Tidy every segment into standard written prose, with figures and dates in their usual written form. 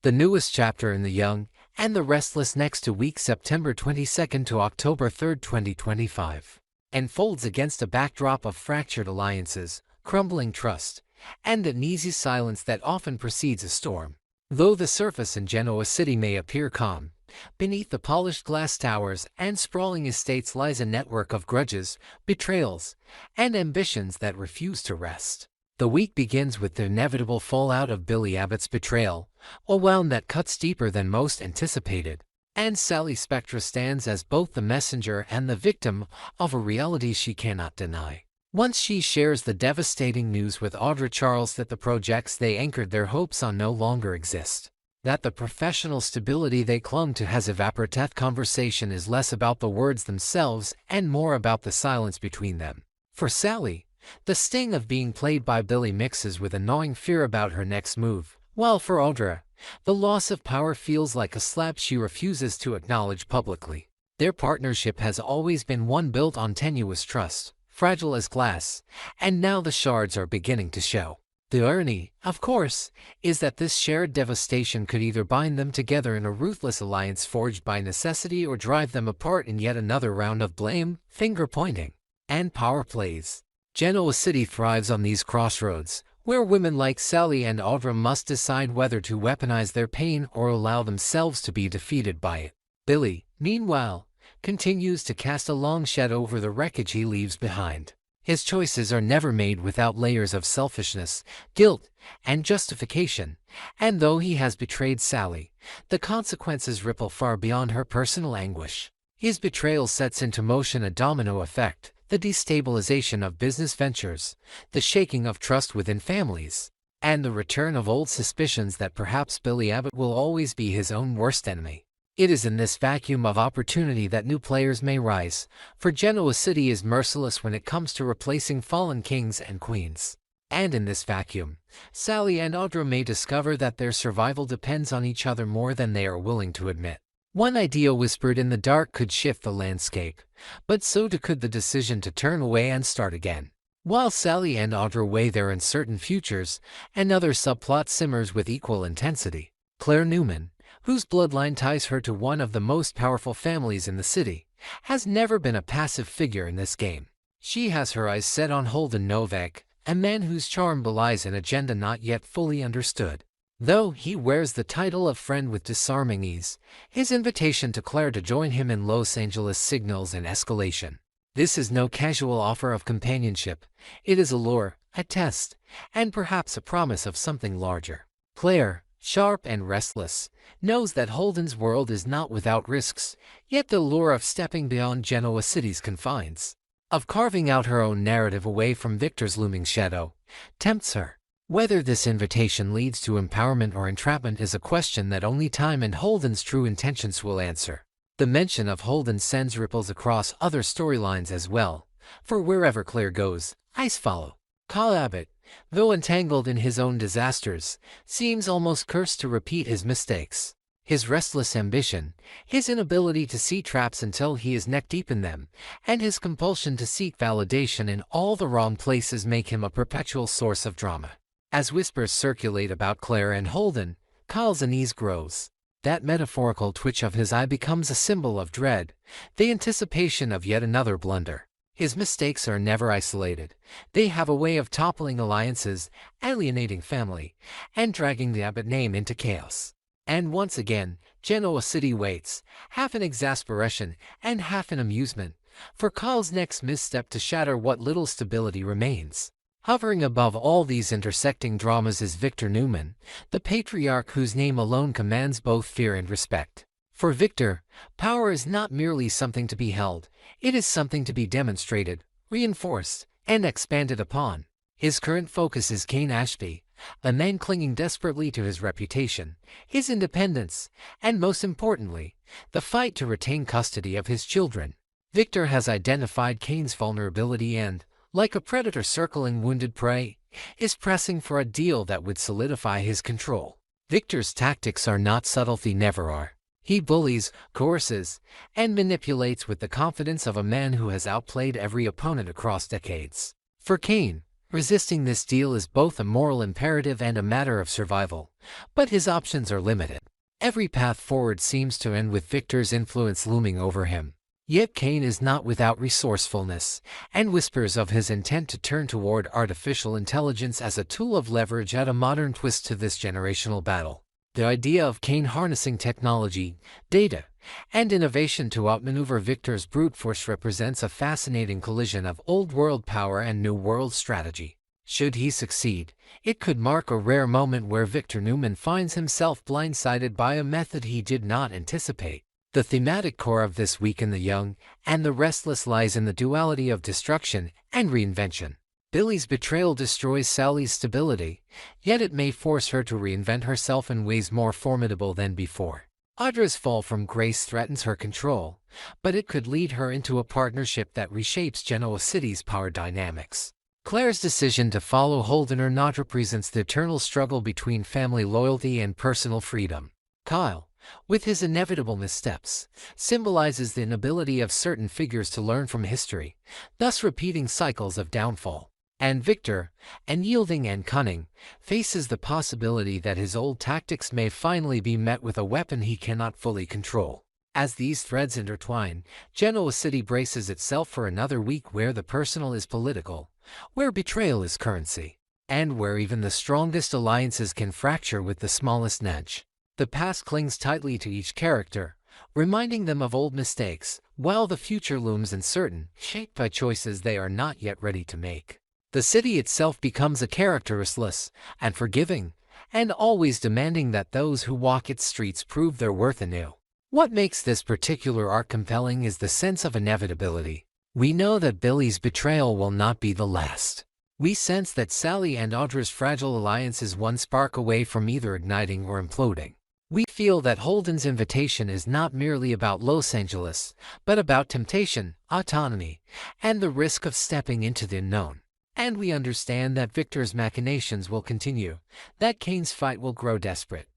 the newest chapter in The Young and the Restless next to week September 22nd to October 3rd, 2025, unfolds against a backdrop of fractured alliances, crumbling trust, and an uneasy silence that often precedes a storm. Though the surface in Genoa City may appear calm, beneath the polished glass towers and sprawling estates lies a network of grudges, betrayals, and ambitions that refuse to rest. The week begins with the inevitable fallout of Billy Abbott's betrayal, a wound that cuts deeper than most anticipated. And Sally Spectra stands as both the messenger and the victim of a reality she cannot deny. Once she shares the devastating news with Audra Charles that the projects they anchored their hopes on no longer exist, that the professional stability they clung to has evaporated. That conversation is less about the words themselves and more about the silence between them. For Sally, the sting of being played by Billy mixes with a gnawing fear about her next move, while for Audra, the loss of power feels like a slap she refuses to acknowledge publicly. Their partnership has always been one built on tenuous trust, fragile as glass, and now the shards are beginning to show. The irony, of course, is that this shared devastation could either bind them together in a ruthless alliance forged by necessity or drive them apart in yet another round of blame, finger-pointing, and power plays. Genoa City thrives on these crossroads, where women like Sally and Audra must decide whether to weaponize their pain or allow themselves to be defeated by it. Billy, meanwhile, continues to cast a long shadow over the wreckage he leaves behind. His choices are never made without layers of selfishness, guilt, and justification, and though he has betrayed Sally, the consequences ripple far beyond her personal anguish. His betrayal sets into motion a domino effect, the destabilization of business ventures, the shaking of trust within families, and the return of old suspicions that perhaps Billy Abbott will always be his own worst enemy. It is in this vacuum of opportunity that new players may rise, for Genoa City is merciless when it comes to replacing fallen kings and queens. And in this vacuum, Sally and Audra may discover that their survival depends on each other more than they are willing to admit. One idea whispered in the dark could shift the landscape, but so too could the decision to turn away and start again. While Sally and Audra weigh their uncertain futures, another subplot simmers with equal intensity. Claire Newman, whose bloodline ties her to one of the most powerful families in the city, has never been a passive figure in this game. She has her eyes set on Holden Novak, a man whose charm belies an agenda not yet fully understood. Though he wears the title of friend with disarming ease, his invitation to Claire to join him in Los Angeles signals an escalation. This is no casual offer of companionship. It is a lure, a test, and perhaps a promise of something larger. Claire, sharp and restless, knows that Holden's world is not without risks, yet the lure of stepping beyond Genoa City's confines, of carving out her own narrative away from Victor's looming shadow, tempts her. Whether this invitation leads to empowerment or entrapment is a question that only time and Holden's true intentions will answer. The mention of Holden sends ripples across other storylines as well, for wherever Claire goes, eyes follow. Kyle Abbott, though entangled in his own disasters, seems almost cursed to repeat his mistakes. His restless ambition, his inability to see traps until he is neck-deep in them, and his compulsion to seek validation in all the wrong places make him a perpetual source of drama. As whispers circulate about Claire and Holden, Kyle's unease grows. That metaphorical twitch of his eye becomes a symbol of dread, the anticipation of yet another blunder. His mistakes are never isolated. They have a way of toppling alliances, alienating family, and dragging the Abbott name into chaos. And once again, Genoa City waits, half in exasperation and half in amusement, for Kyle's next misstep to shatter what little stability remains. Hovering above all these intersecting dramas is Victor Newman, the patriarch whose name alone commands both fear and respect. For Victor, power is not merely something to be held, it is something to be demonstrated, reinforced, and expanded upon. His current focus is Kane Ashby, a man clinging desperately to his reputation, his independence, and most importantly, the fight to retain custody of his children. Victor has identified Kane's vulnerability and, like a predator circling wounded prey, is pressing for a deal that would solidify his control. Victor's tactics are not subtlety, never are. He bullies, coerces, and manipulates with the confidence of a man who has outplayed every opponent across decades. For Kane, Resisting this deal is both a moral imperative and a matter of survival, but his options are limited. Every path forward seems to end with Victor's influence looming over him. Yet Kane is not without resourcefulness, and whispers of his intent to turn toward artificial intelligence as a tool of leverage add a modern twist to this generational battle. The idea of Kane harnessing technology, data, and innovation to outmaneuver Victor's brute force represents a fascinating collision of old-world power and new-world strategy. Should he succeed, it could mark a rare moment where Victor Newman finds himself blindsided by a method he did not anticipate. The thematic core of This Week in the Young and the Restless lies in the duality of destruction and reinvention. Billy's betrayal destroys Sally's stability, yet it may force her to reinvent herself in ways more formidable than before. Audra's fall from grace threatens her control, but it could lead her into a partnership that reshapes Genoa City's power dynamics. Claire's decision to follow Holden or not represents the eternal struggle between family loyalty and personal freedom. Kyle, with his inevitable missteps, symbolizes the inability of certain figures to learn from history, thus repeating cycles of downfall. And Victor, unyielding and cunning, faces the possibility that his old tactics may finally be met with a weapon he cannot fully control. As these threads intertwine, Genoa City braces itself for another week where the personal is political, where betrayal is currency, and where even the strongest alliances can fracture with the smallest nudge. The past clings tightly to each character, reminding them of old mistakes, while the future looms uncertain, shaped by choices they are not yet ready to make. The city itself becomes a character restless and forgiving, and always demanding that those who walk its streets prove their worth anew. What makes this particular arc compelling is the sense of inevitability. We know that Billy's betrayal will not be the last. We sense that Sally and Audra's fragile alliance is one spark away from either igniting or imploding. We feel that Holden's invitation is not merely about Los Angeles, but about temptation, autonomy, and the risk of stepping into the unknown. And we understand that Victor's machinations will continue, that Kane's fight will grow desperate,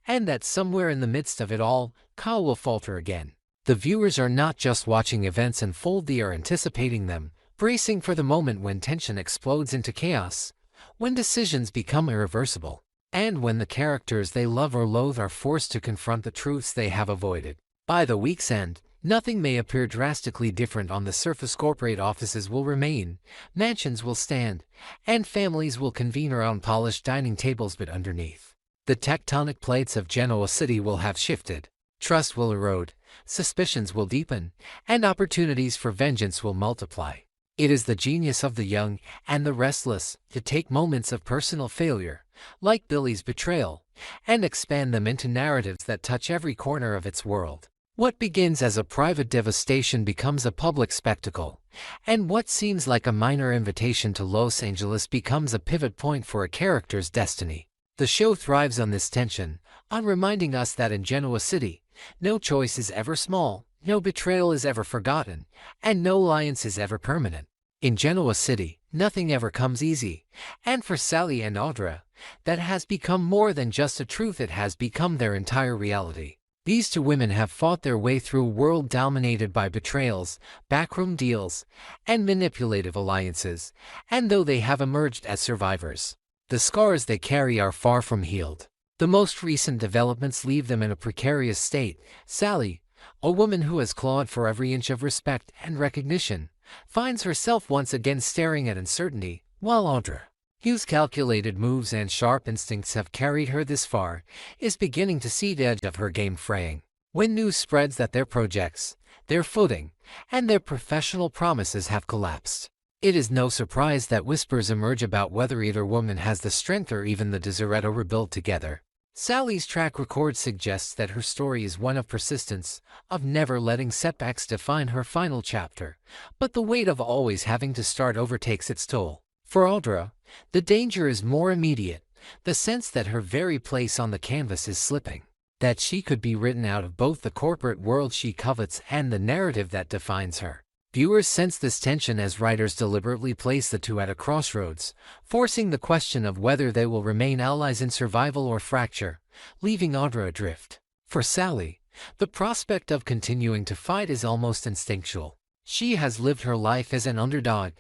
and that somewhere in the midst of it all, Kyle will falter again. The viewers are not just watching events unfold, they are anticipating them, bracing for the moment when tension explodes into chaos, when decisions become irreversible, and when the characters they love or loathe are forced to confront the truths they have avoided. By the week's end, nothing may appear drastically different on the surface. Corporate offices will remain, mansions will stand, and families will convene around polished dining tables, but underneath, the tectonic plates of Genoa City will have shifted. Trust will erode, suspicions will deepen, and opportunities for vengeance will multiply. It is the genius of the young and the restless to take moments of personal failure, like Billy's betrayal, and expand them into narratives that touch every corner of its world. What begins as a private devastation becomes a public spectacle, and what seems like a minor invitation to Los Angeles becomes a pivot point for a character's destiny. The show thrives on this tension, on reminding us that in Genoa City, no choice is ever small, no betrayal is ever forgotten, and no alliance is ever permanent. In Genoa City, nothing ever comes easy, and for Sally and Audra, that has become more than just a truth, it has become their entire reality. These two women have fought their way through a world dominated by betrayals, backroom deals, and manipulative alliances, and though they have emerged as survivors, the scars they carry are far from healed. The most recent developments leave them in a precarious state. Sally, a woman who has clawed for every inch of respect and recognition, finds herself once again staring at uncertainty, while Audra, whose calculated moves and sharp instincts have carried her this far, is beginning to see the edge of her game fraying. When news spreads that their projects, their footing, and their professional promises have collapsed, it is no surprise that whispers emerge about whether either woman has the strength or even the desire to rebuild together. Sally's track record suggests that her story is one of persistence, of never letting setbacks define her final chapter, but the weight of always having to start over takes its toll. For Audra, the danger is more immediate, the sense that her very place on the canvas is slipping, that she could be written out of both the corporate world she covets and the narrative that defines her. Viewers sense this tension as writers deliberately place the two at a crossroads, forcing the question of whether they will remain allies in survival or fracture, leaving Audra adrift. For Sally, the prospect of continuing to fight is almost instinctual. She has lived her life as an underdog,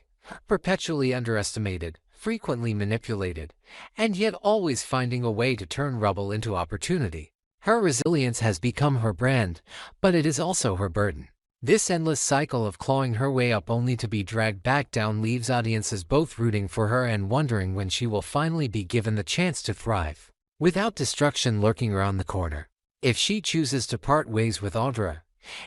perpetually underestimated, frequently manipulated, and yet always finding a way to turn rubble into opportunity. Her resilience has become her brand, but it is also her burden. This endless cycle of clawing her way up only to be dragged back down leaves audiences both rooting for her and wondering when she will finally be given the chance to thrive, without destruction lurking around the corner. If she chooses to part ways with Audra,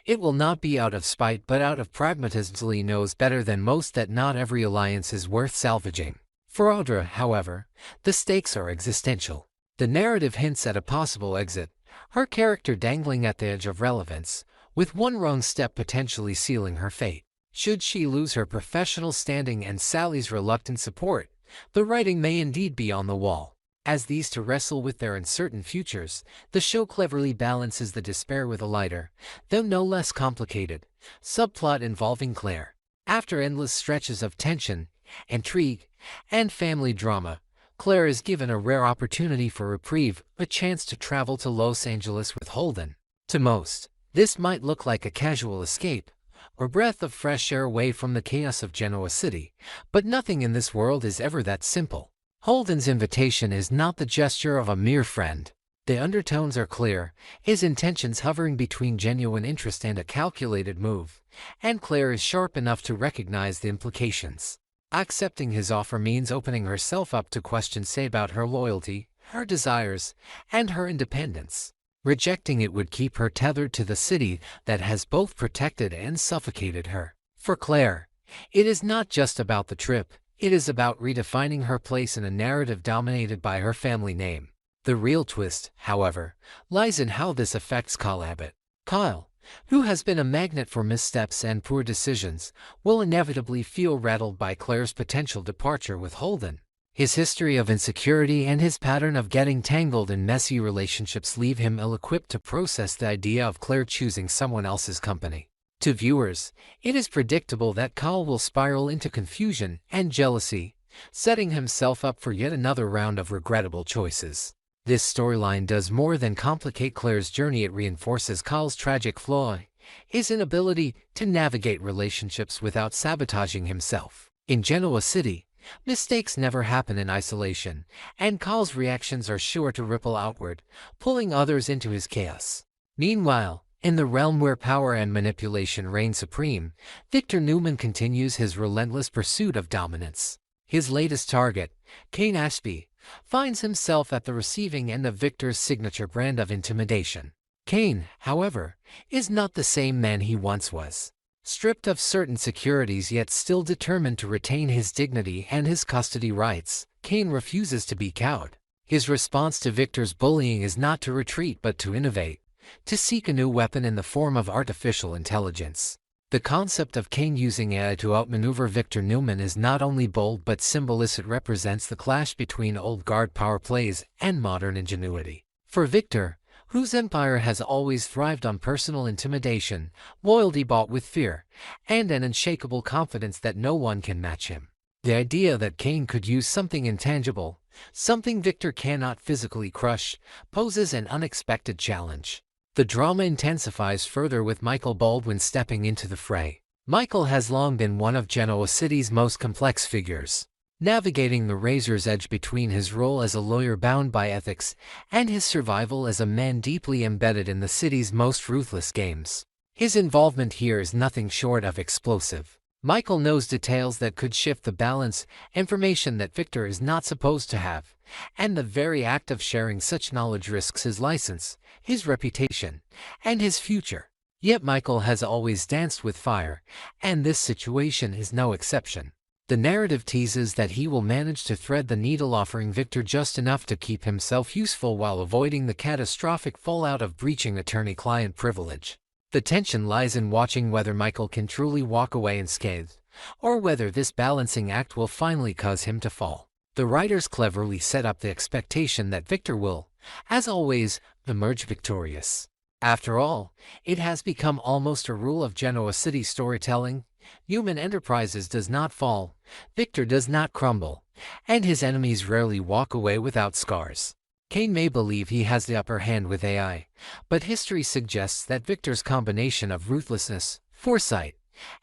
it will not be out of spite but out of pragmatism. Lee knows better than most that not every alliance is worth salvaging. For Audra, however, the stakes are existential. The narrative hints at a possible exit, her character dangling at the edge of relevance, with one wrong step potentially sealing her fate. Should she lose her professional standing and Sally's reluctant support, the writing may indeed be on the wall. As these two wrestle with their uncertain futures, the show cleverly balances the despair with a lighter, though no less complicated, subplot involving Claire. After endless stretches of tension, intrigue, and family drama, Claire is given a rare opportunity for reprieve, a chance to travel to Los Angeles with Holden. To most, this might look like a casual escape, or breath of fresh air away from the chaos of Genoa City, but nothing in this world is ever that simple. Holden's invitation is not the gesture of a mere friend. The undertones are clear, his intentions hovering between genuine interest and a calculated move, and Claire is sharp enough to recognize the implications. Accepting his offer means opening herself up to questions say about her loyalty, her desires, and her independence. Rejecting it would keep her tethered to the city that has both protected and suffocated her. For Claire, it is not just about the trip. It is about redefining her place in a narrative dominated by her family name. The real twist, however, lies in how this affects Kyle Abbott. Kyle, who has been a magnet for missteps and poor decisions, will inevitably feel rattled by Claire's potential departure with Holden. His history of insecurity and his pattern of getting tangled in messy relationships leave him ill-equipped to process the idea of Claire choosing someone else's company. To viewers, it is predictable that Kyle will spiral into confusion and jealousy, setting himself up for yet another round of regrettable choices. This storyline does more than complicate Claire's journey. It reinforces Kyle's tragic flaw, his inability to navigate relationships without sabotaging himself. In Genoa City, mistakes never happen in isolation, and Kyle's reactions are sure to ripple outward, pulling others into his chaos. Meanwhile, in the realm where power and manipulation reign supreme, Victor Newman continues his relentless pursuit of dominance. His latest target, Kane Ashby, finds himself at the receiving end of Victor's signature brand of intimidation. Kane, however, is not the same man he once was. Stripped of certain securities yet still determined to retain his dignity and his custody rights, Kane refuses to be cowed. His response to Victor's bullying is not to retreat but to innovate, to seek a new weapon in the form of artificial intelligence. The concept of Kane using AI to outmaneuver Victor Newman is not only bold but symbolist. It represents the clash between old guard power plays and modern ingenuity. For Victor, whose empire has always thrived on personal intimidation, loyalty bought with fear, and an unshakable confidence that no one can match him, the idea that Kane could use something intangible, something Victor cannot physically crush, poses an unexpected challenge. The drama intensifies further with Michael Baldwin stepping into the fray. Michael has long been one of Genoa City's most complex figures, navigating the razor's edge between his role as a lawyer bound by ethics and his survival as a man deeply embedded in the city's most ruthless games. His involvement here is nothing short of explosive. Michael knows details that could shift the balance, information that Victor is not supposed to have, and the very act of sharing such knowledge risks his license, his reputation, and his future. Yet Michael has always danced with fire, and this situation is no exception. The narrative teases that he will manage to thread the needle, offering Victor just enough to keep himself useful while avoiding the catastrophic fallout of breaching attorney-client privilege. The tension lies in watching whether Michael can truly walk away unscathed, or whether this balancing act will finally cause him to fall. The writers cleverly set up the expectation that Victor will, as always, emerge victorious. After all, it has become almost a rule of Genoa City storytelling: human enterprises does not fall, Victor does not crumble, and his enemies rarely walk away without scars. Kane may believe he has the upper hand with AI, but history suggests that Victor's combination of ruthlessness, foresight,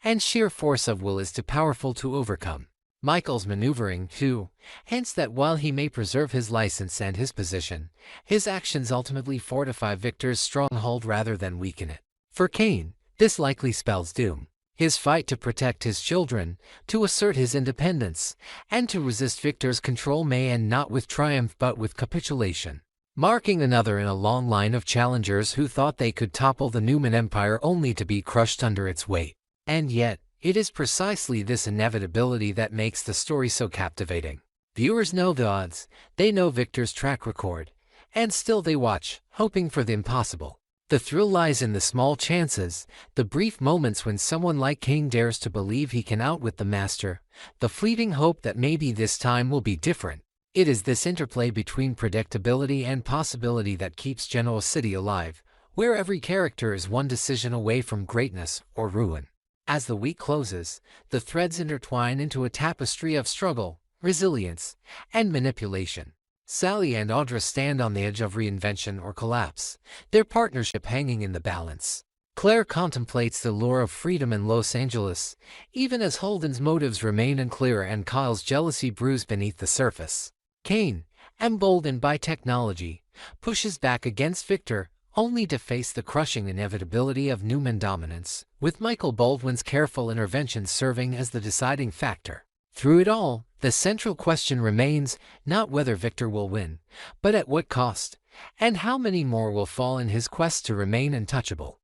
and sheer force of will is too powerful to overcome. Michael's maneuvering, too, hints that while he may preserve his license and his position, his actions ultimately fortify Victor's stronghold rather than weaken it. For Kane, this likely spells doom. His fight to protect his children, to assert his independence, and to resist Victor's control may end not with triumph but with capitulation, marking another in a long line of challengers who thought they could topple the Newman Empire only to be crushed under its weight. And yet, it is precisely this inevitability that makes the story so captivating. Viewers know the odds, they know Victor's track record, and still they watch, hoping for the impossible. The thrill lies in the small chances, the brief moments when someone like Kane dares to believe he can outwit the master, the fleeting hope that maybe this time will be different. It is this interplay between predictability and possibility that keeps Genoa City alive, where every character is one decision away from greatness or ruin. As the week closes, the threads intertwine into a tapestry of struggle, resilience, and manipulation. Sally and Audra stand on the edge of reinvention or collapse, their partnership hanging in the balance. Claire contemplates the lure of freedom in Los Angeles, even as Holden's motives remain unclear and Kyle's jealousy brews beneath the surface. Kane, emboldened by technology, pushes back against Victor, only to face the crushing inevitability of Newman dominance, with Michael Baldwin's careful intervention serving as the deciding factor. Through it all, the central question remains not whether Victor will win, but at what cost, and how many more will fall in his quest to remain untouchable.